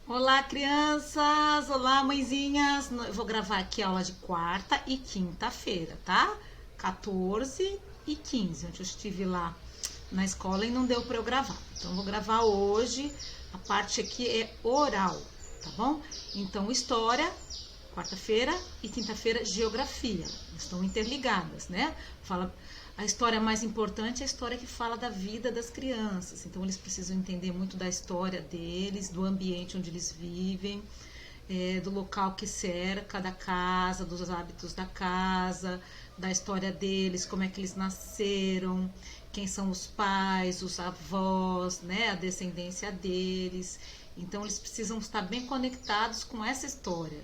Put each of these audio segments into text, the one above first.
Olá, crianças! Olá, mãezinhas! Eu vou gravar aqui a aula de quarta e quinta-feira, tá? 14 e 15. Ontem eu estive lá na escola e não deu para eu gravar. Então, eu vou gravar hoje. A parte aqui é oral, tá bom? Então, história, quarta-feira e quinta-feira, geografia. Estão interligadas, né? Fala, a história mais importante é a história que fala da vida das crianças. Então, eles precisam entender muito da história deles, do ambiente onde eles vivem, do local que cerca da casa, dos hábitos da casa, da história deles, como é que eles nasceram, quem são os pais, os avós, né, a descendência deles. Então, eles precisam estar bem conectados com essa história.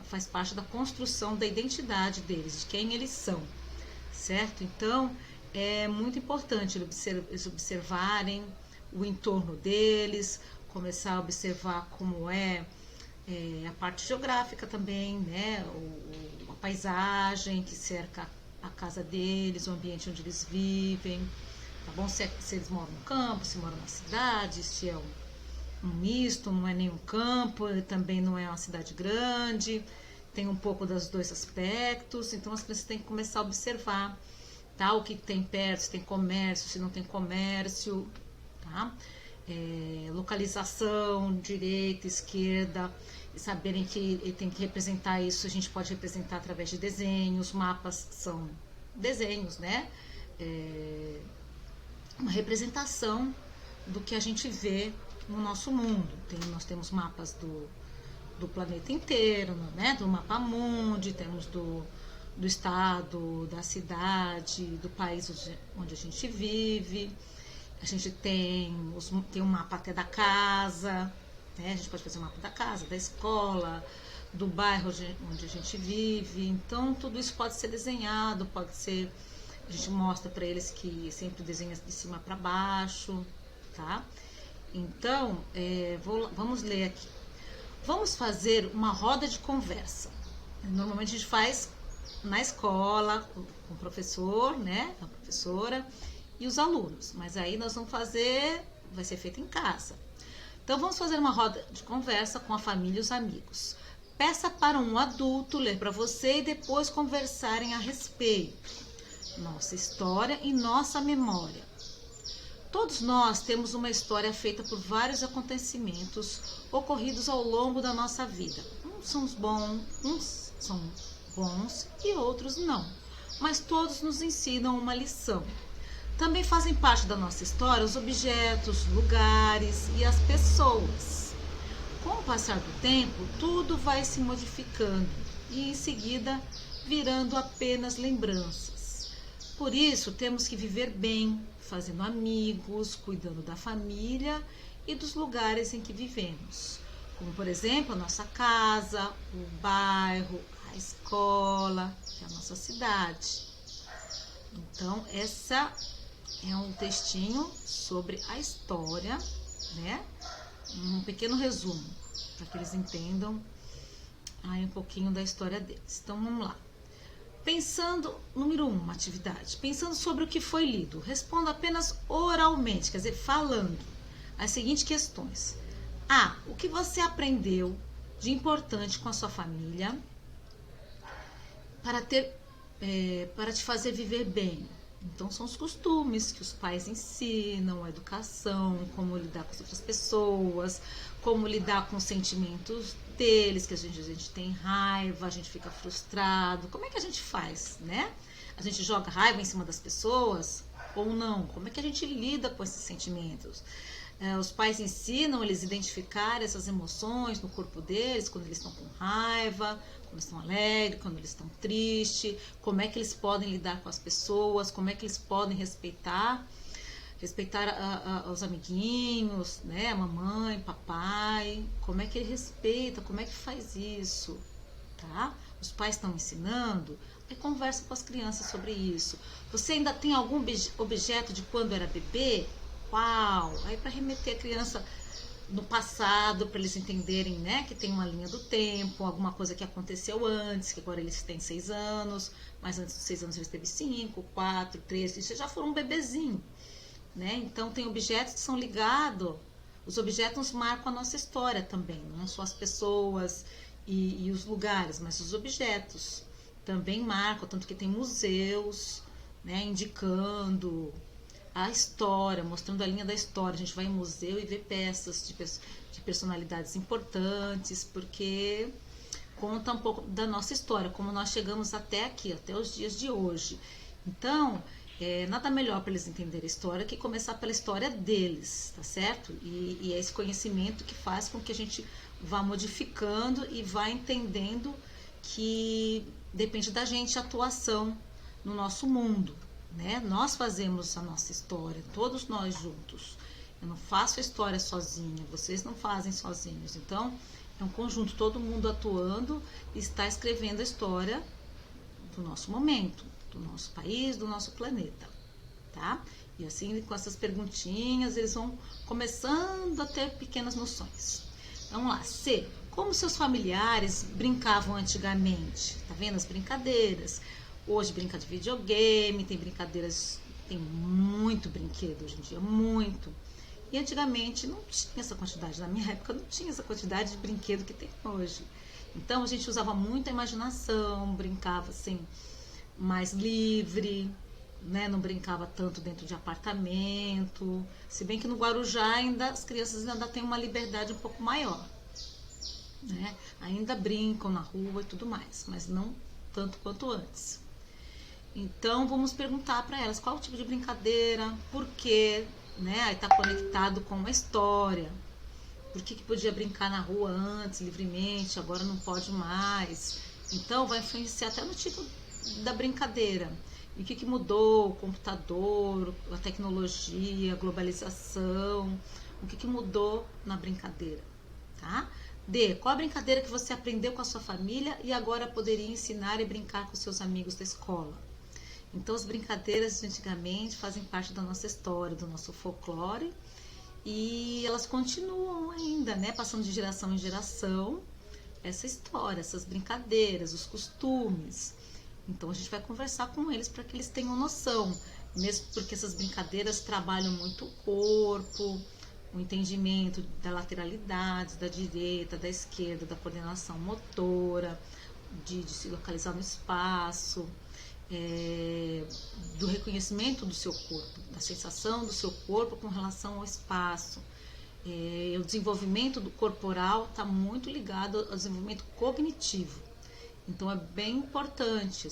Faz parte da construção da identidade deles, de quem eles são, certo? Então, é muito importante eles observarem o entorno deles, começar a observar como a parte geográfica também, né? A paisagem que cerca a casa deles, o ambiente onde eles vivem, tá bom? Se eles moram no campo, se moram na cidade, se é um misto, não é nenhum campo, também não é uma cidade grande, tem um pouco dos dois aspectos, então as crianças têm que começar a observar, tá? O que tem perto, se tem comércio, se não tem comércio, tá? Localização, direita, esquerda, e saberem que tem que representar isso, a gente pode representar através de desenhos, mapas são desenhos, né? Uma representação do que a gente vê no nosso mundo. Nós temos mapas do planeta inteiro, né? Do mapa mundi, temos do estado, da cidade, do país onde a gente vive. A gente tem um mapa até da casa, né? A gente pode fazer um mapa da casa, da escola, do bairro onde a gente vive. Então, tudo isso pode ser desenhado, pode ser... A gente mostra para eles que sempre desenha de cima para baixo, tá? Então, vamos ler aqui. Vamos fazer uma roda de conversa. Normalmente a gente faz na escola, com o professor, né? A professora e os alunos. Mas aí nós vamos fazer, vai ser feito em casa. Então vamos fazer uma roda de conversa com a família e os amigos. Peça para um adulto ler para você e depois conversarem a respeito. Nossa história e nossa memória. Todos nós temos uma história feita por vários acontecimentos ocorridos ao longo da nossa vida. Uns são bons e outros não, mas todos nos ensinam uma lição. Também fazem parte da nossa história os objetos, lugares e as pessoas. Com o passar do tempo, tudo vai se modificando e em seguida virando apenas lembranças. Por isso, temos que viver bem, fazendo amigos, cuidando da família e dos lugares em que vivemos. Como, por exemplo, a nossa casa, o bairro, a escola e a nossa cidade. Então, essa é um textinho sobre a história, né? Um pequeno resumo, para que eles entendam aí um pouquinho da história deles. Então, vamos lá. Pensando, número 1, uma atividade. Pensando sobre o que foi lido, responda apenas oralmente, quer dizer, falando, as seguintes questões. A. O que você aprendeu de importante com a sua família para te fazer viver bem? Então, são os costumes que os pais ensinam, a educação, como lidar com as outras pessoas, como lidar com os sentimentos deles, que a gente tem raiva, a gente fica frustrado. Como é que a gente faz, né? A gente joga raiva em cima das pessoas ou não? Como é que a gente lida com esses sentimentos? Os pais ensinam eles a identificar essas emoções no corpo deles, quando eles estão com raiva, quando eles estão alegres, quando eles estão tristes, como é que eles podem lidar com as pessoas, como é que eles podem respeitar os amiguinhos, né, a mamãe, papai, como é que ele respeita, como é que faz isso, tá? Os pais estão ensinando, aí conversa com as crianças sobre isso. Você ainda tem algum objeto de quando era bebê? Qual? Aí para remeter a criança no passado, para eles entenderem, né, que tem uma linha do tempo, alguma coisa que aconteceu antes, que agora eles têm 6 anos, mas antes dos 6 anos eles teve 5, 4, 3, isso já foram um bebezinho, né? Então tem objetos que são ligados, Os objetos marcam a nossa história também, não só as pessoas e os lugares, mas os objetos também marcam, tanto que tem museus, né, indicando a história, mostrando a linha da história. A gente vai em museu e vê peças de personalidades importantes, porque conta um pouco da nossa história, como nós chegamos até aqui, até os dias de hoje. Então, nada melhor para eles entenderem a história que começar pela história deles, tá certo? E é esse conhecimento que faz com que a gente vá modificando e vá entendendo que depende da gente a atuação no nosso mundo, né? Nós fazemos a nossa história, todos nós juntos. Eu não faço a história sozinha, vocês não fazem sozinhos. Então, é um conjunto, todo mundo atuando e está escrevendo a história do nosso momento, do nosso país, do nosso planeta, tá? E assim, com essas perguntinhas, eles vão começando a ter pequenas noções. Vamos lá, C. Como seus familiares brincavam antigamente? Tá vendo as brincadeiras? Hoje brinca de videogame, tem brincadeiras, tem muito brinquedo hoje em dia, muito. E antigamente não tinha essa quantidade, na minha época não tinha essa quantidade de brinquedo que tem hoje. Então a gente usava muita imaginação, brincava assim, mais livre, né? Não brincava tanto dentro de apartamento. Se bem que no Guarujá ainda as crianças ainda têm uma liberdade um pouco maior, né? Ainda brincam na rua e tudo mais, mas não tanto quanto antes. Então vamos perguntar para elas qual o tipo de brincadeira, por quê, né? Aí está conectado com uma história. Por que podia brincar na rua antes, livremente, agora não pode mais? Então vai influenciar até no tipo da brincadeira. E o que mudou? O computador, a tecnologia, a globalização. O que mudou na brincadeira, tá? D. Qual a brincadeira que você aprendeu com a sua família e agora poderia ensinar e brincar com seus amigos da escola? Então, as brincadeiras de antigamente fazem parte da nossa história, do nosso folclore, e elas continuam ainda, né? Passando de geração em geração, essa história, essas brincadeiras, os costumes. Então, a gente vai conversar com eles para que eles tenham noção, mesmo porque essas brincadeiras trabalham muito o corpo, o entendimento da lateralidade, da direita, da esquerda, da coordenação motora, de se localizar no espaço, do reconhecimento do seu corpo, da sensação do seu corpo com relação ao espaço. O desenvolvimento do corporal está muito ligado ao desenvolvimento cognitivo. Então é bem importante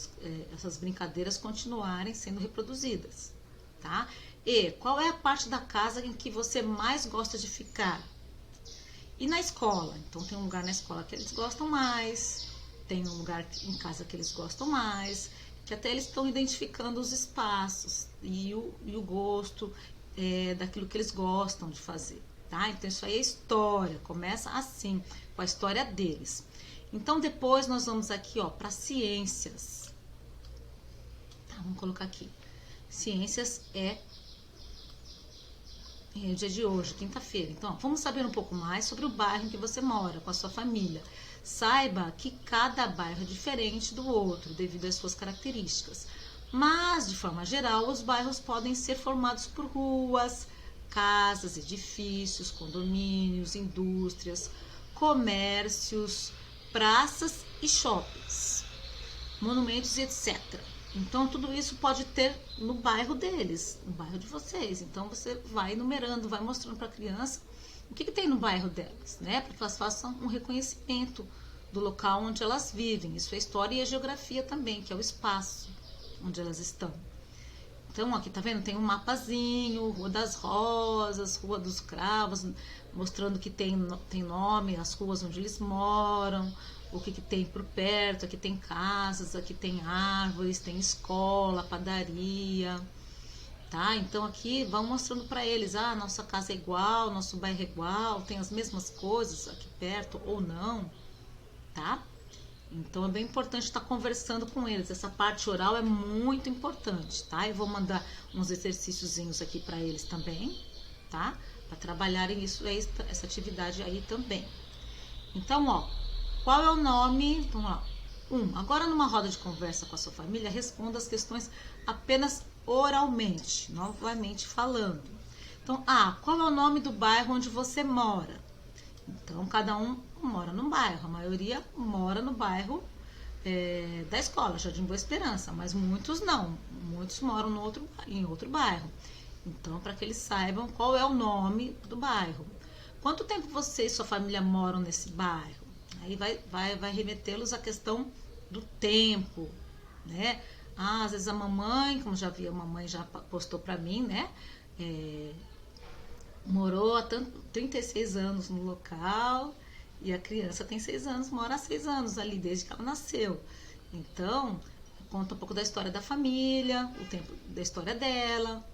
essas brincadeiras continuarem sendo reproduzidas, tá? E qual é a parte da casa em que você mais gosta de ficar? E na escola? Então tem um lugar na escola que eles gostam mais, tem um lugar em casa que eles gostam mais, que até eles estão identificando os espaços e o gosto daquilo que eles gostam de fazer, tá? Então isso aí é história, começa assim, com a história deles. Então depois nós vamos aqui, ó, para ciências. Tá, vamos colocar aqui. Ciências é o dia de hoje, quinta-feira. Então, ó, vamos saber um pouco mais sobre o bairro em que você mora, com a sua família. Saiba que cada bairro é diferente do outro, devido às suas características. Mas, de forma geral, os bairros podem ser formados por ruas, casas, edifícios, condomínios, indústrias, comércios, praças e shoppings, monumentos e etc. Então, tudo isso pode ter no bairro deles, no bairro de vocês. Então, você vai enumerando, vai mostrando para a criança o que tem no bairro delas, né? Para que elas façam um reconhecimento do local onde elas vivem. Isso é história e a geografia também, que é o espaço onde elas estão. Então, aqui tá vendo? Tem um mapazinho, Rua das Rosas, Rua dos Cravos, mostrando que tem nome, as ruas onde eles moram, o que tem por perto. Aqui tem casas, aqui tem árvores, tem escola, padaria, tá? Então aqui vão mostrando para eles, nossa casa é igual, nosso bairro é igual, tem as mesmas coisas aqui perto ou não, tá? Então é bem importante estar conversando com eles. Essa parte oral é muito importante, tá? Eu vou mandar uns exercíciozinhos aqui para eles também, tá? Para trabalharem isso, essa atividade aí também. Então, ó, qual é o nome? Então, ó, agora numa roda de conversa com a sua família, responda as questões apenas oralmente, novamente falando. Então, qual é o nome do bairro onde você mora? Então, cada um mora num bairro. A maioria mora no bairro da escola, Jardim Boa Esperança, mas muitos não. Muitos moram em outro bairro. Então, para que eles saibam qual é o nome do bairro. Quanto tempo você e sua família moram nesse bairro? Aí vai remetê-los à questão do tempo, né? Às vezes a mamãe, como já vi, a mamãe já postou para mim, né? Morou há 36 anos no local e a criança tem 6 anos, mora há 6 anos ali, desde que ela nasceu. Então, conta um pouco da história da família, o tempo da história dela,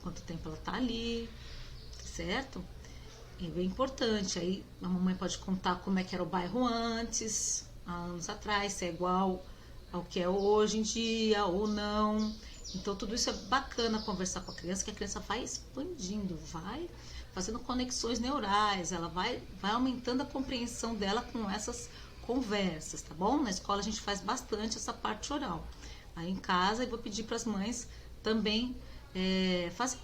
quanto tempo ela tá ali, certo? É bem importante. Aí a mamãe pode contar como é que era o bairro antes, há anos atrás, se é igual ao que é hoje em dia ou não. Então tudo isso é bacana conversar com a criança, que a criança vai expandindo, vai fazendo conexões neurais, ela vai aumentando a compreensão dela com essas conversas, tá bom? Na escola a gente faz bastante essa parte oral. Aí em casa eu vou pedir para as mães também fazer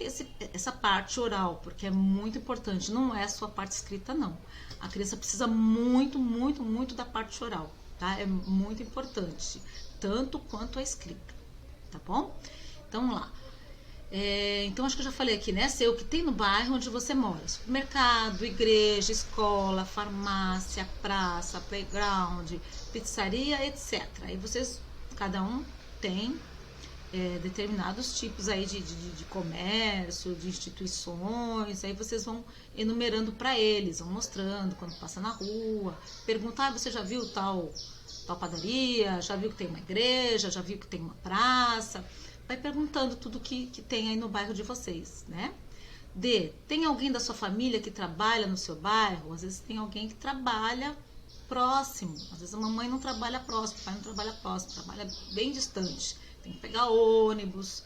essa parte oral, porque é muito importante, não é só a parte escrita não. A criança precisa muito, muito, muito da parte oral, tá? É muito importante, tanto quanto a escrita, tá bom? Então vamos lá. Então acho que eu já falei aqui, né? Sei o que tem no bairro onde você mora: supermercado, igreja, escola, farmácia, praça, playground, pizzaria, etc. Aí vocês, cada um tem determinados tipos aí de comércio, de instituições. Aí vocês vão enumerando para eles, vão mostrando quando passa na rua, perguntar: você já viu tal padaria? Já viu que tem uma igreja? Já viu que tem uma praça? Vai perguntando tudo que tem aí no bairro de vocês, né? Tem alguém da sua família que trabalha no seu bairro? Às vezes tem alguém que trabalha próximo. Às vezes a mamãe não trabalha próximo, o pai não trabalha próximo, trabalha bem distante. Tem que pegar ônibus,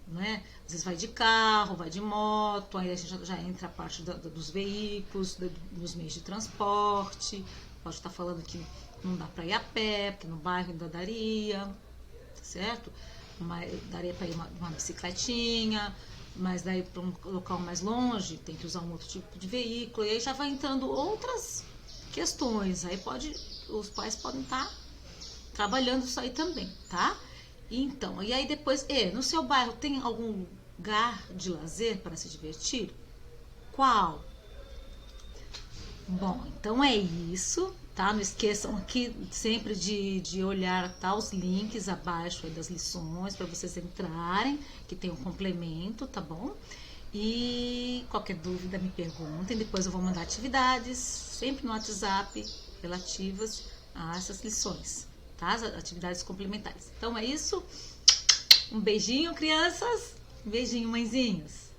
né? Às vezes vai de carro, vai de moto, aí a gente já entra a parte dos veículos, dos meios de transporte. Pode estar falando que não dá para ir a pé, porque no bairro ainda daria, certo? Daria para ir uma bicicletinha, mas daí para um local mais longe tem que usar um outro tipo de veículo, e aí já vai entrando outras questões. Aí os pais podem estar trabalhando isso aí também, tá? Então, e aí depois, no seu bairro tem algum lugar de lazer para se divertir? Qual? Bom, então é isso, tá? Não esqueçam aqui sempre de olhar, tá, os links abaixo aí das lições para vocês entrarem, que tem um complemento, tá bom? E qualquer dúvida me perguntem, depois eu vou mandar atividades, sempre no WhatsApp, relativas a essas lições, tá? As atividades complementares. Então é isso, um beijinho, crianças, um beijinho, mãezinhos.